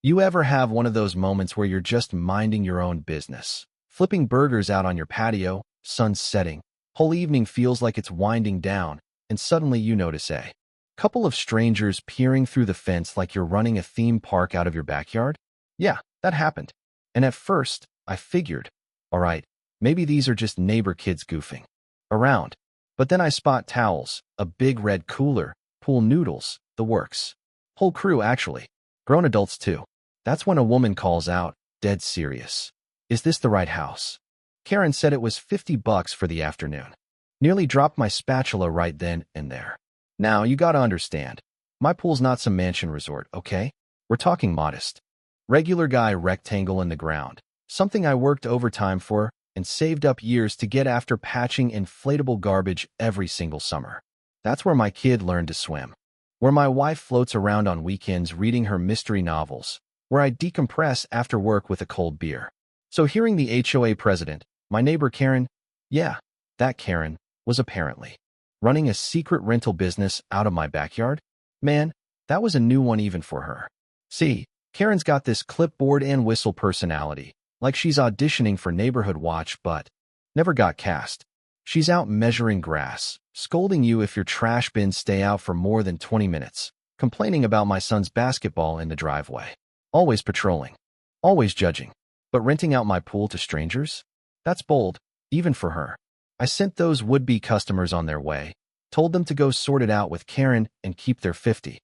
You ever have one of those moments where you're just minding your own business, flipping burgers out on your patio, sun's setting, whole evening feels like it's winding down, and suddenly you notice a couple of strangers peering through the fence like you're running a theme park out of your backyard? Yeah, that happened. And at first, I figured, all right, maybe these are just neighbor kids goofing around. But then I spot towels, a big red cooler, pool noodles, the works. Whole crew, actually. Grown adults, too. That's when a woman calls out, dead serious. Is this the right house? Karen said it was $50 for the afternoon. Nearly dropped my spatula right then and there. Now, you gotta understand. My pool's not some mansion resort, okay? We're talking modest. Regular guy rectangle in the ground. Something I worked overtime for and saved up years to get after patching inflatable garbage every single summer. That's where my kid learned to swim. Where my wife floats around on weekends reading her mystery novels. Where I decompress after work with a cold beer. So hearing the HOA president, my neighbor Karen, yeah, that Karen, was apparently running a secret rental business out of my backyard. Man, that was a new one even for her. See, Karen's got this clipboard and whistle personality, like she's auditioning for Neighborhood Watch but never got cast. She's out measuring grass, scolding you if your trash bins stay out for more than 20 minutes, complaining about my son's basketball in the driveway. Always patrolling. Always judging. But renting out my pool to strangers? That's bold, even for her. I sent those would-be customers on their way, told them to go sort it out with Karen and keep their $50.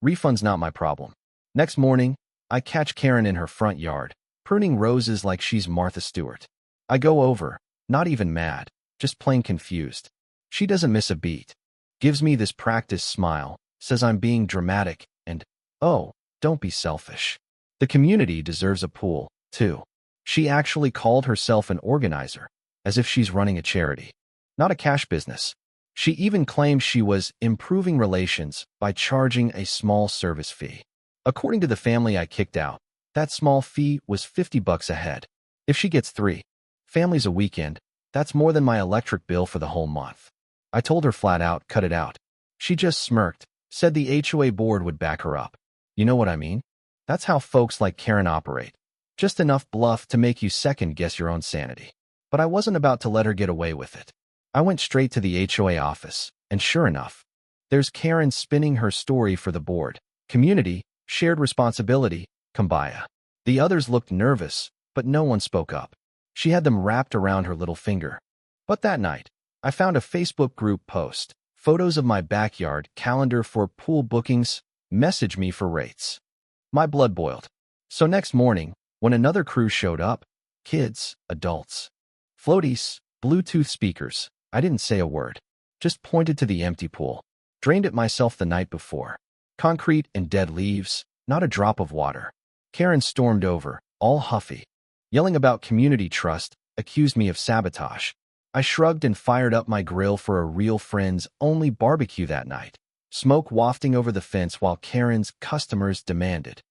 Refund's not my problem. Next morning, I catch Karen in her front yard, pruning roses like she's Martha Stewart. I go over, not even mad, just plain confused. She doesn't miss a beat. Gives me this practiced smile, says I'm being dramatic, and, oh, don't be selfish. The community deserves a pool, too. She actually called herself an organizer, as if she's running a charity, not a cash business. She even claimed she was improving relations by charging a small service fee. According to the family I kicked out, that small fee was $50 a head. If she gets 3 families a weekend, that's more than my electric bill for the whole month. I told her flat out, cut it out. She just smirked, said the HOA board would back her up. You know what I mean? That's how folks like Karen operate. Just enough bluff to make you second-guess your own sanity. But I wasn't about to let her get away with it. I went straight to the HOA office, and sure enough, there's Karen spinning her story for the board. Community, shared responsibility, Kumbaya. The others looked nervous, but no one spoke up. She had them wrapped around her little finger. But that night, I found a Facebook group post, photos of my backyard, calendar for pool bookings, message me for rates. My blood boiled. So next morning, when another crew showed up, kids, adults, floaties, Bluetooth speakers, I didn't say a word, just pointed to the empty pool. Drained it myself the night before. Concrete and dead leaves, not a drop of water. Karen stormed over, all huffy. Yelling about community trust, accused me of sabotage. I shrugged and fired up my grill for a real friends-only barbecue that night. Smoke wafting over the fence while Karen's customers demanded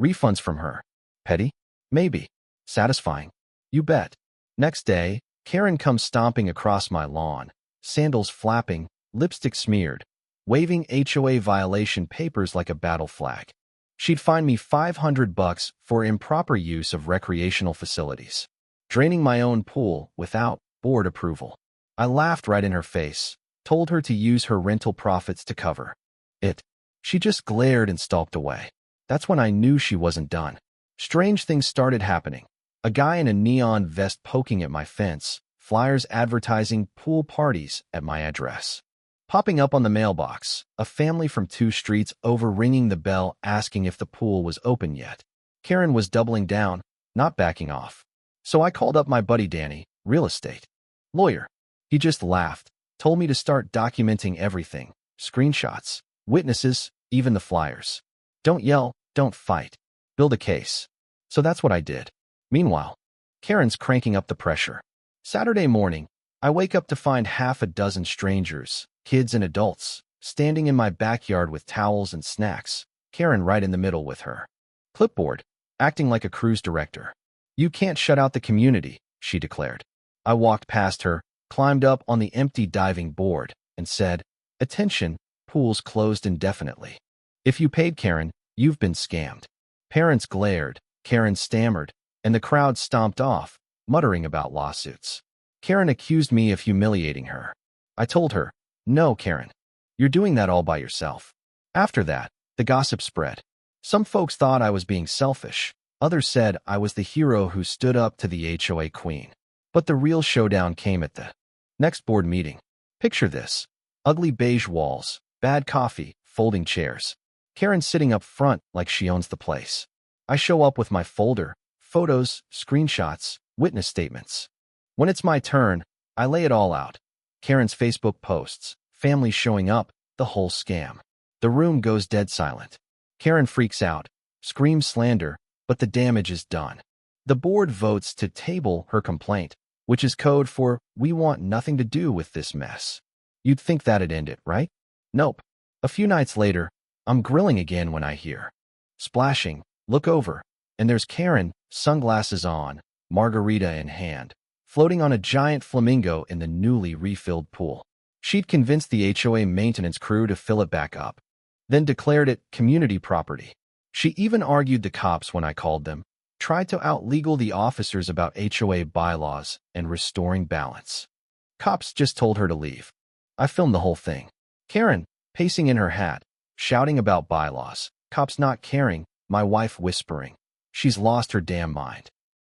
refunds from her. Petty? Maybe. Satisfying? You bet. Next day, Karen comes stomping across my lawn, sandals flapping, lipstick smeared, waving HOA violation papers like a battle flag. She'd fine me $500 for improper use of recreational facilities. Draining my own pool without board approval. I laughed right in her face, told her to use her rental profits to cover it. She just glared and stalked away. That's when I knew she wasn't done. Strange things started happening. A guy in a neon vest poking at my fence, flyers advertising pool parties at my address. Popping up on the mailbox, a family from 2 streets over ringing the bell asking if the pool was open yet. Karen was doubling down, not backing off. So I called up my buddy Danny, real estate lawyer. He just laughed, told me to start documenting everything, screenshots, witnesses, even the flyers. Don't yell, don't fight. Build a case. So that's what I did. Meanwhile, Karen's cranking up the pressure. Saturday morning, I wake up to find half a dozen strangers, kids and adults, standing in my backyard with towels and snacks, Karen right in the middle with her clipboard, acting like a cruise director. You can't shut out the community, she declared. I walked past her, climbed up on the empty diving board, and said, "Attention, pools closed indefinitely. If you paid Karen, you've been scammed." Parents glared, Karen stammered, and the crowd stomped off, muttering about lawsuits. Karen accused me of humiliating her. I told her, "No, Karen. You're doing that all by yourself." After that, the gossip spread. Some folks thought I was being selfish. Others said I was the hero who stood up to the HOA queen. But the real showdown came at the next board meeting. Picture this. Ugly beige walls, bad coffee, folding chairs. Karen sitting up front like she owns the place. I show up with my folder, photos, screenshots, witness statements. When it's my turn, I lay it all out. Karen's Facebook posts, families showing up, the whole scam. The room goes dead silent. Karen freaks out, screams slander, but the damage is done. The board votes to table her complaint, which is code for "we want nothing to do with this mess." You'd think that'd end it, right? Nope. A few nights later, I'm grilling again when I hear splashing, look over, and there's Karen, sunglasses on, margarita in hand, floating on a giant flamingo in the newly refilled pool. She'd convinced the HOA maintenance crew to fill it back up, then declared it community property. She even argued the cops when I called them, tried to out-legal the officers about HOA bylaws and restoring balance. Cops just told her to leave. I filmed the whole thing. Karen, pacing in her hat, shouting about bylaws, cops not caring, my wife whispering, "She's lost her damn mind."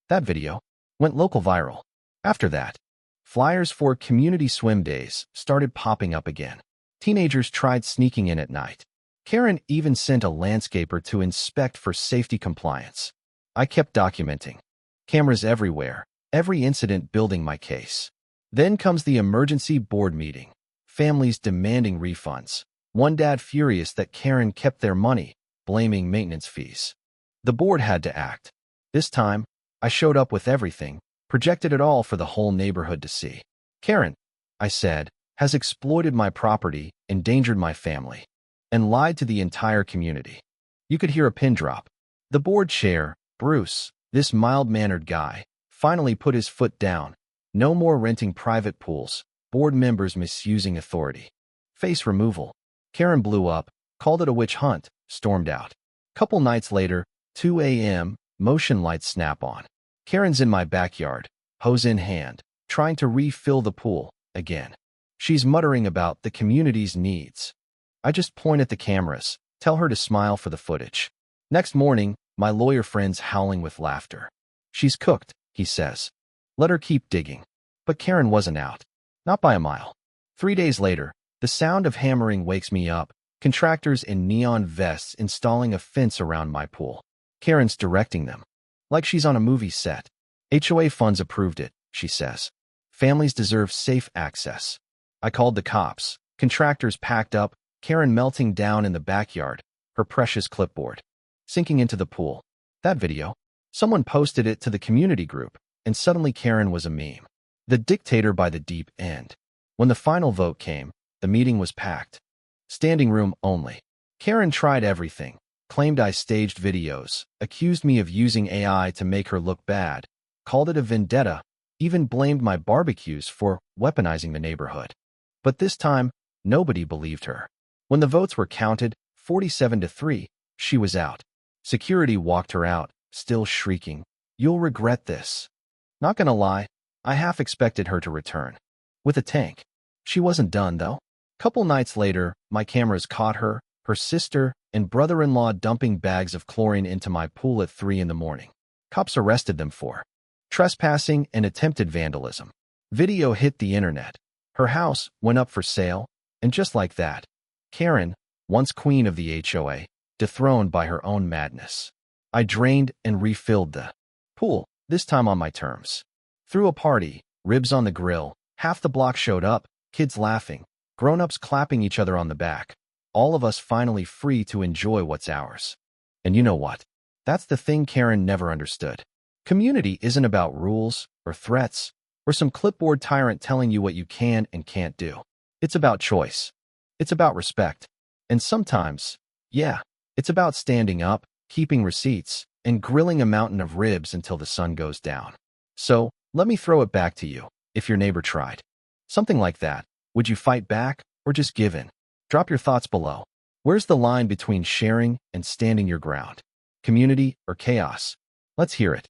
That video went local viral. After that, flyers for community swim days started popping up again. Teenagers tried sneaking in at night. Karen even sent a landscaper to inspect for safety compliance. I kept documenting. Cameras everywhere, every incident building my case. Then comes the emergency board meeting. Families demanding refunds. One dad furious that Karen kept their money, blaming maintenance fees. The board had to act. This time, I showed up with everything, projected it all for the whole neighborhood to see. Karen, I said, has exploited my property, endangered my family, and lied to the entire community. You could hear a pin drop. The board chair, Bruce, this mild-mannered guy, finally put his foot down. No more renting private pools, board members misusing authority. Face removal. Karen blew up, called it a witch hunt, stormed out. Couple nights later, 2 a.m., motion lights snap on. Karen's in my backyard, hose in hand, trying to refill the pool, again. She's muttering about the community's needs. I just point at the cameras, tell her to smile for the footage. Next morning, my lawyer friend's howling with laughter. "She's cooked," he says. "Let her keep digging." But Karen wasn't out. Not by a mile. 3 days later, the sound of hammering wakes me up, contractors in neon vests installing a fence around my pool. Karen's directing them. Like she's on a movie set. HOA funds approved it, she says. Families deserve safe access. I called the cops. Contractors packed up, Karen melting down in the backyard, her precious clipboard sinking into the pool. That video. Someone posted it to the community group, and suddenly Karen was a meme. The dictator by the deep end. When the final vote came, the meeting was packed. Standing room only. Karen tried everything, claimed I staged videos, accused me of using AI to make her look bad, called it a vendetta, even blamed my barbecues for weaponizing the neighborhood. But this time, nobody believed her. When the votes were counted, 47-3, she was out. Security walked her out, still shrieking, "You'll regret this." Not gonna lie, I half expected her to return. With a tank. She wasn't done, though. Couple nights later, my cameras caught her, her sister, and brother-in-law dumping bags of chlorine into my pool at 3 in the morning. Cops arrested them for trespassing and attempted vandalism. Video hit the internet. Her house went up for sale, and just like that, Karen, once queen of the HOA, dethroned by her own madness. I drained and refilled the pool, this time on my terms. Threw a party, ribs on the grill, half the block showed up, kids laughing, grown-ups clapping each other on the back. All of us finally free to enjoy what's ours. And you know what? That's the thing Karen never understood. Community isn't about rules or threats or some clipboard tyrant telling you what you can and can't do. It's about choice. It's about respect. And sometimes, yeah, it's about standing up, keeping receipts, and grilling a mountain of ribs until the sun goes down. So, let me throw it back to you. If your neighbor tried something like that, would you fight back or just give in? Drop your thoughts below. Where's the line between sharing and standing your ground? community, or chaos? Let's hear it.